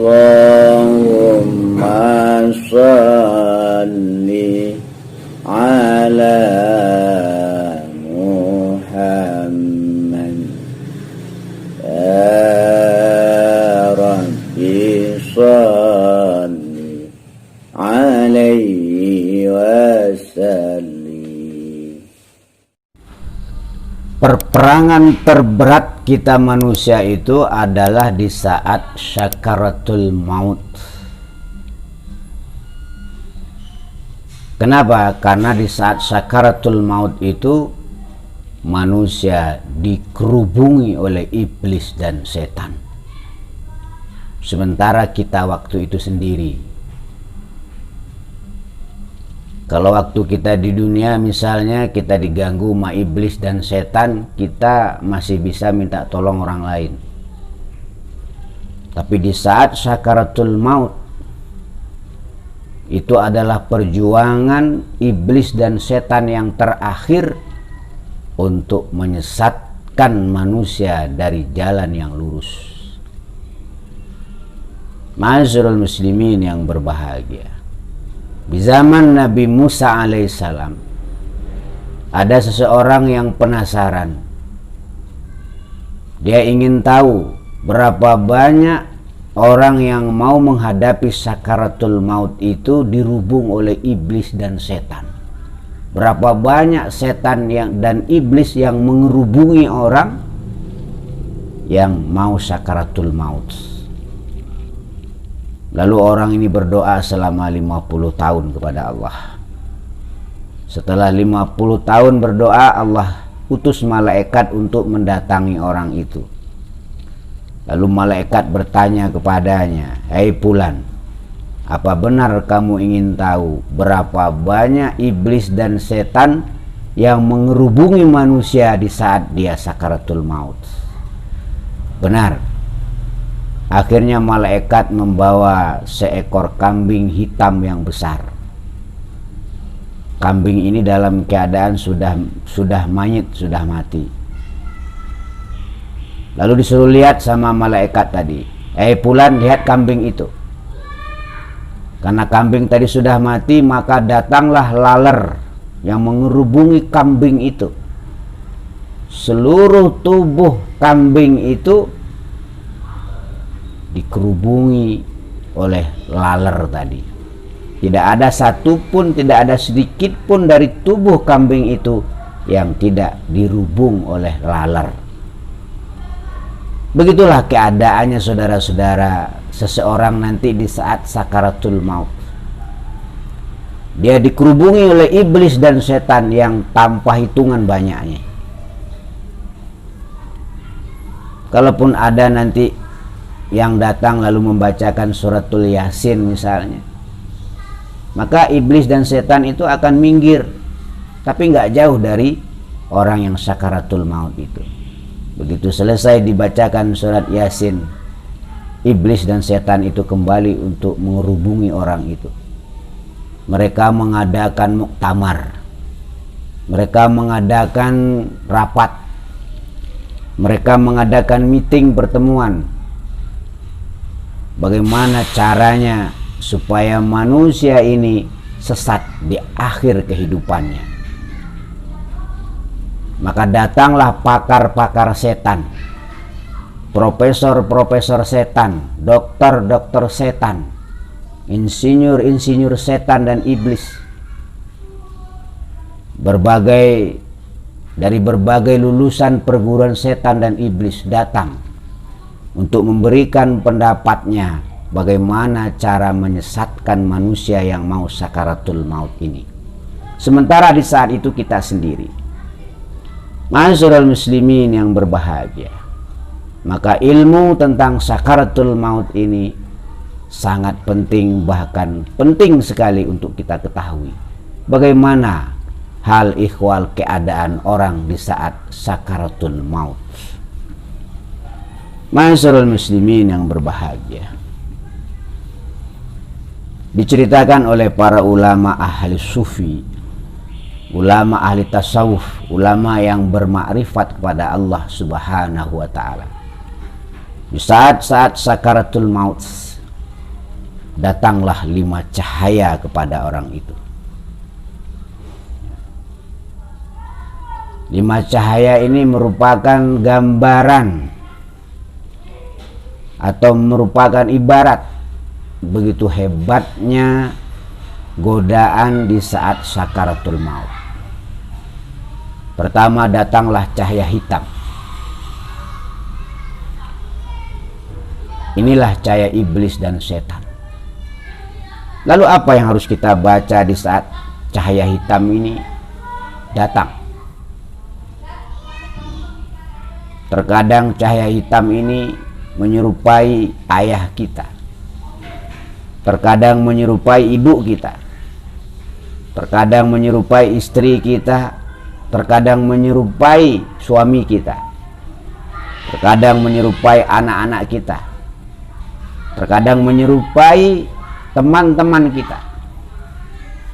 Allahumma salli ala Muhammad ya Rabbi salli alaihi wasallim. Perperangan terberat kita manusia itu adalah di saat syakaratul maut. Kenapa? Karena di saat syakaratul maut itu manusia dikerubungi oleh iblis dan setan. Sementara kita waktu itu sendiri. Kalau waktu kita di dunia misalnya kita diganggu sama iblis dan setan, kita masih bisa minta tolong orang lain. Tapi di saat sakaratul maut, itu adalah perjuangan iblis dan setan yang terakhir untuk menyesatkan manusia dari jalan yang lurus. Ma'asyiral muslimin yang berbahagia. Di zaman Nabi Musa alaihissalam ada seseorang yang penasaran. Dia ingin tahu berapa banyak orang yang mau menghadapi sakaratul maut itu dirubung oleh iblis dan setan. Berapa banyak setan dan iblis yang mengerubungi orang yang mau sakaratul maut. Lalu orang ini berdoa selama 50 tahun kepada Allah. Setelah 50 tahun berdoa, Allah utus malaikat untuk mendatangi orang itu. Lalu malaikat bertanya kepadanya, "Hei Fulan, apa benar kamu ingin tahu berapa banyak iblis dan setan yang mengerubungi manusia di saat dia sakaratul maut?" Benar. Akhirnya malaikat membawa seekor kambing hitam yang besar. Kambing ini dalam keadaan sudah mayit, sudah mati. Lalu disuruh lihat sama malaikat tadi, Fulan, lihat kambing itu. Karena kambing tadi sudah mati, maka datanglah laler yang mengerubungi kambing itu. Seluruh tubuh kambing itu dikerubungi oleh laler tadi. Tidak ada satupun, tidak ada sedikit pun dari tubuh kambing itu yang tidak dirubung oleh laler. Begitulah keadaannya saudara-saudara seseorang nanti di saat sakaratul maut. Dia dikerubungi oleh iblis dan setan yang tanpa hitungan banyaknya. Kalaupun ada nanti yang datang lalu membacakan suratul Yasin misalnya, maka iblis dan setan itu akan minggir, tapi nggak jauh dari orang yang sakaratul maut itu. Begitu selesai dibacakan surat Yasin, iblis dan setan itu kembali untuk mengerubungi orang itu. Mereka mengadakan muktamar, mereka mengadakan rapat, mereka mengadakan meeting, pertemuan. Bagaimana caranya supaya manusia ini sesat di akhir kehidupannya. Maka datanglah pakar-pakar setan, profesor-profesor setan, dokter-dokter setan, insinyur-insinyur setan dan iblis. Dari berbagai lulusan perguruan setan dan iblis datang untuk memberikan pendapatnya bagaimana cara menyesatkan manusia yang mau sakaratul maut ini. Sementara di saat itu kita sendiri, ma'asyiral muslimin yang berbahagia, maka ilmu tentang sakaratul maut ini sangat penting, bahkan penting sekali untuk kita ketahui bagaimana hal ihwal keadaan orang di saat sakaratul maut. Ma'asyiral muslimin yang berbahagia, diceritakan oleh para ulama ahli sufi, ulama ahli tasawuf, ulama yang bermakrifat kepada Allah subhanahu wa ta'ala, di saat-saat sakaratul maut datanglah 5 cahaya kepada orang itu. 5 cahaya ini merupakan gambaran atau merupakan ibarat begitu hebatnya godaan di saat sakaratul maut. Pertama, datanglah cahaya hitam. Inilah cahaya iblis dan setan. Lalu apa yang harus kita baca di saat cahaya hitam ini datang? Terkadang cahaya hitam ini menyerupai ayah kita, terkadang menyerupai ibu kita, terkadang menyerupai istri kita, terkadang menyerupai suami kita, terkadang menyerupai anak-anak kita, terkadang menyerupai teman-teman kita.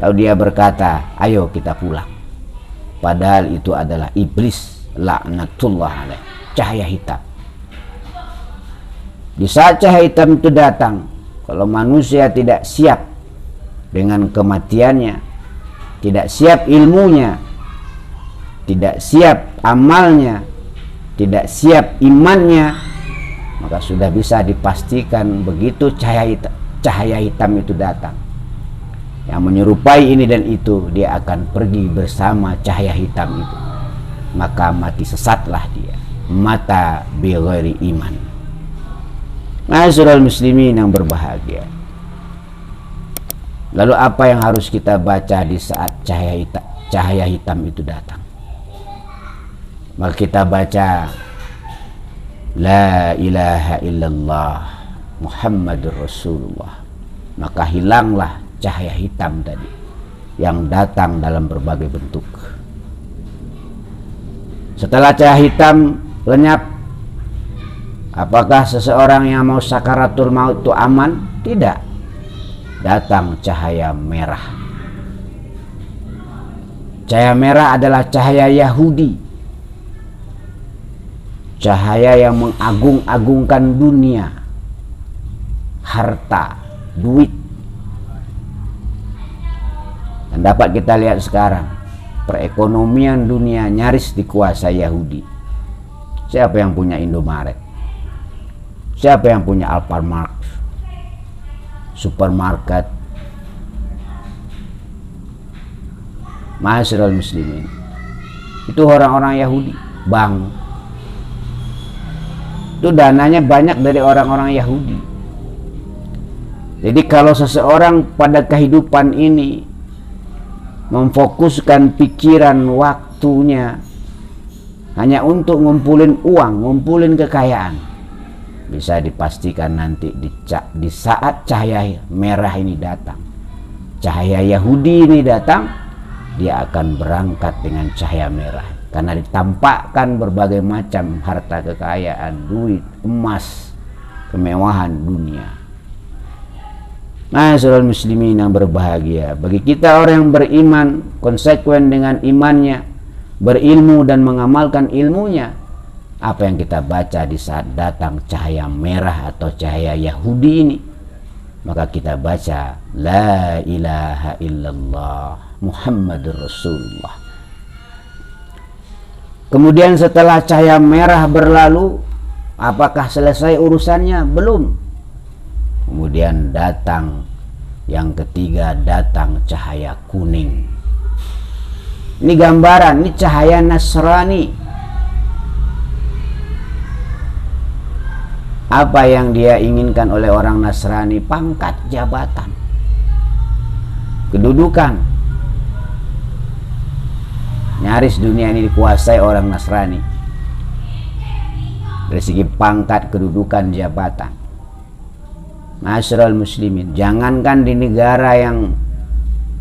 Lalu dia berkata, ayo kita pulang. Padahal itu adalah iblis, laknatullah alaih, cahaya hitam. Di saat cahaya hitam itu datang, kalau manusia tidak siap dengan kematiannya, tidak siap ilmunya, tidak siap amalnya, tidak siap imannya, maka sudah bisa dipastikan begitu cahaya hitam itu datang yang menyerupai ini dan itu, dia akan pergi bersama cahaya hitam itu. Maka mati sesatlah dia, mata bi ghairi iman. Ma'asyiral muslimin yang berbahagia. Lalu apa yang harus kita baca di saat cahaya hitam itu datang? Maka kita baca la ilaha illallah Muhammadur Rasulullah. Maka hilanglah cahaya hitam tadi yang datang dalam berbagai bentuk. Setelah cahaya hitam lenyap, apakah seseorang yang mau sakaratul maut itu aman? Tidak. Datang cahaya merah. Cahaya merah adalah cahaya Yahudi, cahaya yang mengagung-agungkan dunia, harta, duit. Dan dapat kita lihat sekarang, perekonomian dunia nyaris dikuasai Yahudi. Siapa yang punya Indomaret? Siapa yang punya Alfamart, supermarket? Ma'asyiral muslimin, itu orang-orang Yahudi. Bank itu dananya banyak dari orang-orang Yahudi. Jadi kalau seseorang pada kehidupan ini memfokuskan pikiran waktunya hanya untuk ngumpulin uang, ngumpulin kekayaan, bisa dipastikan nanti di saat cahaya merah ini datang, cahaya Yahudi ini datang, dia akan berangkat dengan cahaya merah. Karena ditampakkan berbagai macam harta kekayaan, duit, emas, kemewahan dunia. Ma'asyiral muslimin yang berbahagia, bagi kita orang yang beriman, konsekuen dengan imannya, berilmu dan mengamalkan ilmunya, apa yang kita baca di saat datang cahaya merah atau cahaya Yahudi ini? Maka kita baca la ilaha illallah Muhammadur Rasulullah. Kemudian setelah cahaya merah berlalu, apakah selesai urusannya? Belum. Kemudian datang yang ketiga, datang cahaya kuning. Ini gambaran, ini cahaya Nasrani. Apa yang dia inginkan oleh orang Nasrani? Pangkat, jabatan, kedudukan. Nyaris dunia ini dikuasai orang Nasrani dari segi pangkat, kedudukan, jabatan. Ma'asyiral muslimin, jangankan di negara yang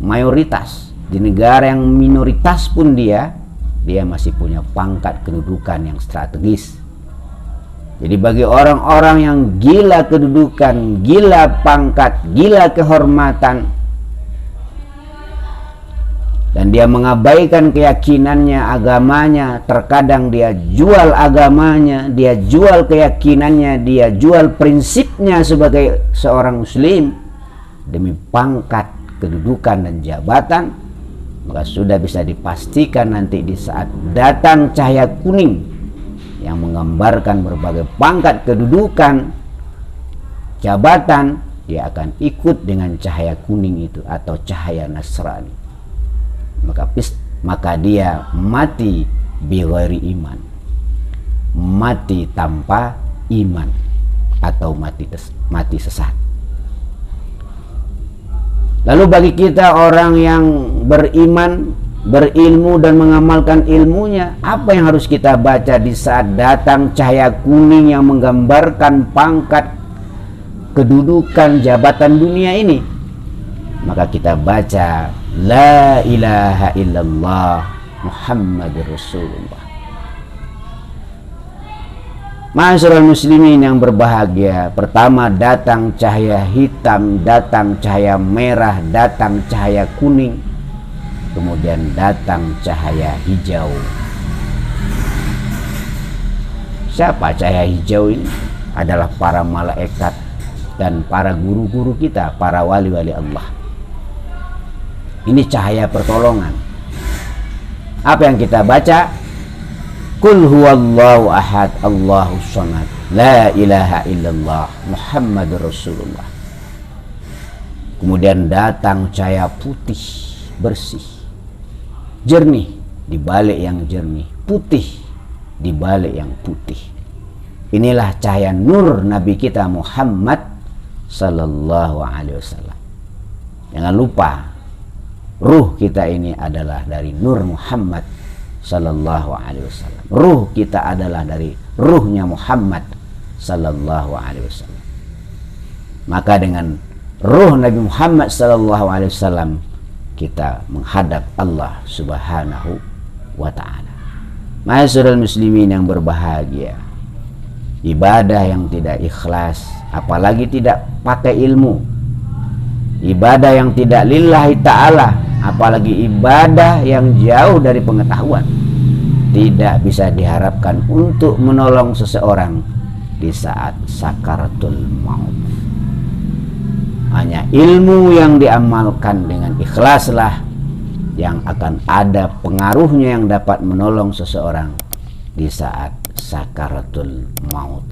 mayoritas, di negara yang minoritas pun dia masih punya pangkat, kedudukan yang strategis. Jadi bagi orang-orang yang gila kedudukan, gila pangkat, gila kehormatan, dan dia mengabaikan keyakinannya, agamanya, terkadang dia jual agamanya, dia jual keyakinannya, dia jual prinsipnya sebagai seorang muslim, demi pangkat, kedudukan dan jabatan, maka sudah bisa dipastikan nanti di saat datang cahaya kuning yang menggambarkan berbagai pangkat, kedudukan, jabatan, dia akan ikut dengan cahaya kuning itu atau cahaya Nasrani. Maka dia mati bi ghairi iman, mati tanpa iman atau mati sesat. Lalu bagi kita orang yang beriman, berilmu dan mengamalkan ilmunya, apa yang harus kita baca di saat datang cahaya kuning yang menggambarkan pangkat, kedudukan, jabatan dunia ini? Maka kita baca la ilaha illallah Muhammadur Rasulullah. Ma'asyiral muslimin yang berbahagia, pertama datang cahaya hitam, datang cahaya merah, datang cahaya kuning, kemudian datang cahaya hijau. Siapa cahaya hijau ini? Adalah para malaikat dan para guru-guru kita, para wali-wali Allah. Ini cahaya pertolongan. Apa yang kita baca? Qul huwallahu ahad, Allahus samad, la ilaha illallah Muhammadur Rasulullah. Kemudian datang cahaya putih, bersih, jernih di balik yang jernih, putih di balik yang putih. Inilah cahaya nur Nabi kita Muhammad sallallahu alaihi wasallam. Jangan lupa, ruh kita ini adalah dari nur Muhammad sallallahu alaihi wasallam. Ruh kita adalah dari ruhnya Muhammad sallallahu alaihi wasallam. Maka dengan ruh Nabi Muhammad sallallahu alaihi wasallam kita menghadap Allah Subhanahu wa taala. Ma'asyiral muslimin yang berbahagia, ibadah yang tidak ikhlas, apalagi tidak pakai ilmu, ibadah yang tidak lillahi ta'ala, apalagi ibadah yang jauh dari pengetahuan, tidak bisa diharapkan untuk menolong seseorang di saat sakaratul maut. Hanya ilmu yang diamalkan dengan ikhlaslah yang akan ada pengaruhnya yang dapat menolong seseorang di saat sakaratul maut.